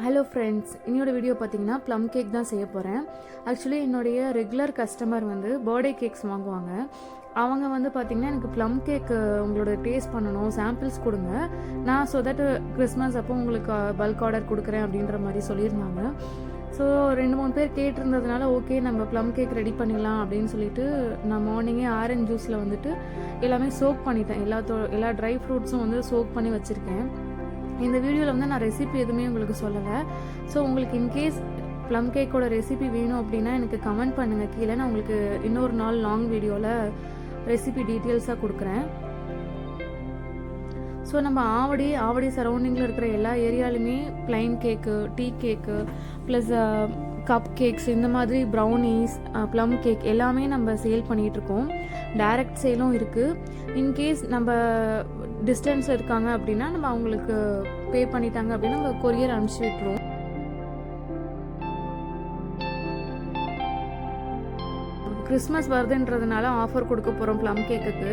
Hello friends, இன்னோட video பார்த்தீங்கன்னா plum cake தான் செய்ய போகிறேன். ஆக்சுவலி என்னுடைய ரெகுலர் கஸ்டமர் வந்து பர்த்டே கேக்ஸ் வாங்குவாங்க. அவங்க வந்து பார்த்திங்கன்னா எனக்கு ப்ளம் கேக் உங்களோட டேஸ்ட் பண்ணணும், சாம்பிள்ஸ் கொடுங்க, நான் ஸோ தட் கிறிஸ்மஸ் அப்போ உங்களுக்கு பல்க் ஆர்டர் கொடுக்குறேன் அப்படின்ற மாதிரி சொல்லியிருந்தாங்க. ஸோ 2-3 பேர் கேட்டிருந்ததுனால ஓகே நம்ம ப்ளம் கேக் ரெடி பண்ணிடலாம் அப்படின்னு சொல்லிட்டு நான் மார்னிங்கே ஆரஞ்ச் ஜூஸில் வந்துட்டு எல்லாமே சோக் பண்ணிட்டேன். எல்லா ட்ரை ஃப்ரூட்ஸும் வந்து சோக் பண்ணி வச்சுருக்கேன். இந்த வீடியோவில் வந்து நான் ரெசிபி எதுவுமே உங்களுக்கு சொல்லலை. ஸோ உங்களுக்கு இன்கேஸ் ப்ளம் கேக்கோட ரெசிபி வேணும் அப்படின்னா எனக்கு கமெண்ட் பண்ணுங்கள் கீழே. நான் உங்களுக்கு இன்னொரு நாள் லாங் வீடியோவில் ரெசிபி டீட்டெயில்ஸாக கொடுக்குறேன். ஸோ நம்ம ஆவடி சரௌண்டிங்கில் இருக்கிற எல்லா ஏரியாலுமே ப்ளைன் கேக்கு, டீ கேக்கு, ப்ளஸ் கப் கேக்ஸ், இந்த மாதிரி ப்ரௌனீஸ், ப்ளம் கேக் எல்லாமே நம்ம சேல் பண்ணிகிட்ருக்கோம். டைரக்ட் சேலும் இருக்குது. இன்கேஸ் நம்ம டிஸ்டன்ஸ் இருக்காங்க அப்படின்னா நம்ம அவங்களுக்கு பே பண்ணிட்டாங்க அப்படின்னா நம்ம கொரியர் அனுப்பிச்சி விட்டுருவோம். கிறிஸ்மஸ் வருதுன்றதுனால ஆஃபர் கொடுக்க போகிறோம் ப்ளம் கேக்குக்கு.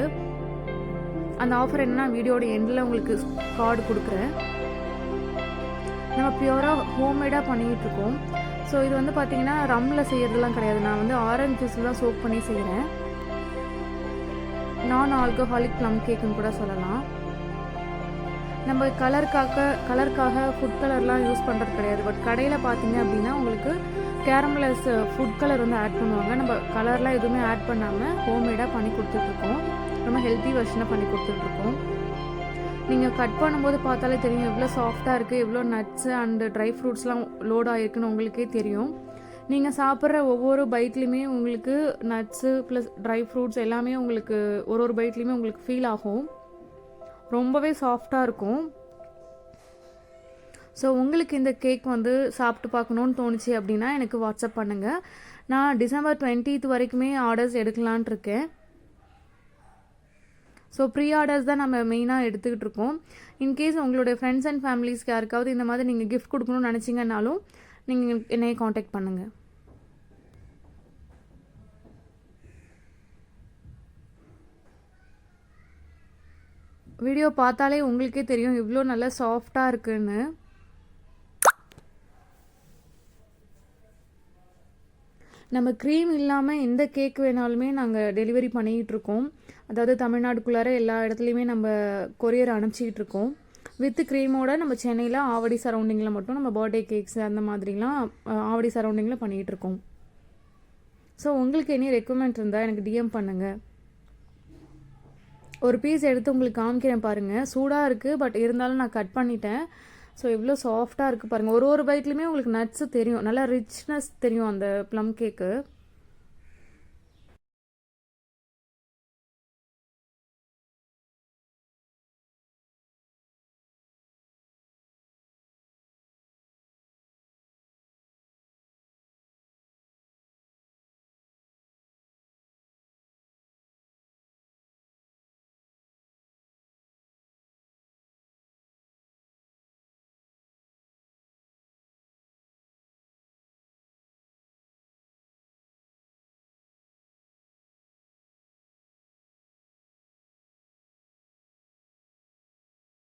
அந்த ஆஃபர் என்னன்னா வீடியோட எண்டில் உங்களுக்கு கார்டு கொடுக்குறேன். நம்ம பியூராக ஹோம்மேடாக பண்ணிகிட்டு இருக்கோம். ஸோ இது வந்து பார்த்தீங்கன்னா ரம்மில் செய்யறதுலாம் கிடையாது. நான் வந்து ஆரஞ்ச் ஜூஸில் தான் சோக் பண்ணி செய்கிறேன். நான் ஆல்கஹாலிக் ப்ளம் கேக்குன்னு கூட சொல்லலாம். நம்ம கலருக்காக ஃபுட் கலர்லாம் யூஸ் பண்ணுறது கிடையாது. பட் கடையில் பார்த்தீங்க அப்படின்னா உங்களுக்கு கேரமலைஸ் ஃபுட் கலர் வந்து ஆட் பண்ணுவாங்க. நம்ம கலர்லாம் எதுவுமே ஆட் பண்ணாமல் ஹோம்மேடாக பண்ணி கொடுத்துட்ருக்கோம். ரொம்ப ஹெல்த்தி வெர்ஷனாக பண்ணி கொடுத்துட்ருக்கோம். நீங்கள் கட் பண்ணும்போது பார்த்தாலே தெரியும் எவ்வளோ சாஃப்டாக இருக்குது, எவ்வளோ நட்ஸு அண்டு ட்ரை ஃப்ரூட்ஸ்லாம் லோட் ஆகிருக்குன்னு உங்களுக்கே தெரியும். நீங்கள் சாப்பிட்ற ஒவ்வொரு பைட்லேயுமே உங்களுக்கு நட்ஸு ப்ளஸ் ட்ரை ஃப்ரூட்ஸ் எல்லாமே உங்களுக்கு ஒரு பைட்லேயுமே உங்களுக்கு ஃபீல் ஆகும். ரொம்பவே சாஃப்டாக இருக்கும். ஸோ உங்களுக்கு இந்த கேக் வந்து சாப்பிட்டு பார்க்கணுன்னு தோணுச்சு அப்படின்னா எனக்கு வாட்ஸ்அப் பண்ணுங்கள். நான் டிசம்பர் 20th வரைக்குமே ஆர்டர்ஸ் எடுக்கலான் இருக்கேன். ஸோ ப்ரீ ஆர்டர்ஸ் தான் நம்ம மெயினாக எடுத்துக்கிட்டு இருக்கோம். இன்கேஸ் உங்களுடைய ஃப்ரெண்ட்ஸ் அண்ட் ஃபேமிலிஸ்க்கு யாருக்காவது இந்த மாதிரி நீங்கள் கிஃப்ட் கொடுக்கணும்னு நினச்சிங்கன்னாலும் நீங்கள் என்னையை காண்டாக்ட் பண்ணுங்கள். வீடியோ பார்த்தாலே உங்களுக்கே தெரியும் இவ்வளோ நல்லா சாஃப்டாக இருக்குன்னு. நம்ம க்ரீம் இல்லாமல் எந்த கேக் வேணாலுமே நாங்கள் டெலிவரி பண்ணிக்கிட்டு இருக்கோம். அதாவது தமிழ்நாடுக்குள்ளார எல்லா இடத்துலையுமே நம்ம கொரியர் அனுப்பிச்சிக்கிட்டு இருக்கோம். வித் க்ரீமோட நம்ம சென்னையில் ஆவடி சரௌண்டிங்கில் மட்டும் நம்ம பர்த்டே கேக்ஸ் அந்த மாதிரிலாம் ஆவடி சரௌண்டிங்கில் பண்ணிக்கிட்டு இருக்கோம். ஸோ உங்களுக்கு எனி ரெக்கமெண்ட் இருந்தால் எனக்கு டிஎம் பண்ணுங்கள். ஒரு பீஸ் எடுத்து உங்களுக்கு காமிக்கிறேன் பாருங்கள். சூடாக இருக்குது, பட் இருந்தாலும் நான் கட் பண்ணிட்டேன். ஸோ எவ்வளோ சாஃப்டாக இருக்குது பாருங்கள். ஒரு பைட்லேயுமே உங்களுக்கு நட்ஸு தெரியும், நல்லா ரிச்னஸ் தெரியும் அந்த ப்ளம் கேக்கு.